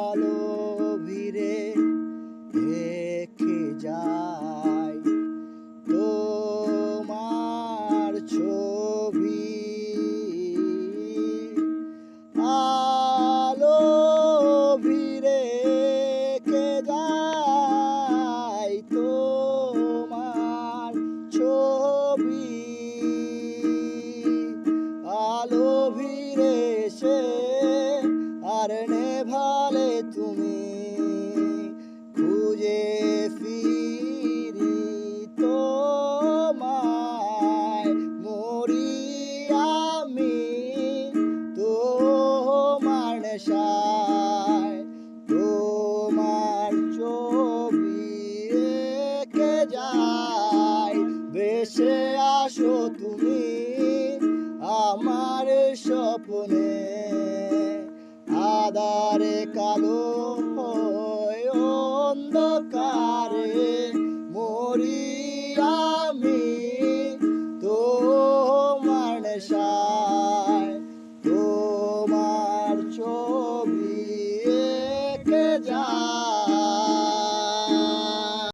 আলো ভিড়ে রেখে যায় তোমার ছবি। আলো ভিড়ে রেখে যায় তোমার ছবি। আলো ভিড়ে এসে আর নেভালে তুমি, খুঁজে ফিরি তোমায়। মরি আমি তোমার নেশায়, তোমার ছবি এঁকে যায়। ভেসে আসো তুমি আমার স্বপ্নে, আধারে কালো হয় অন্ধকারে। মরি আমি তোমার নেশায়, তোমার ছবি এঁকে যায়।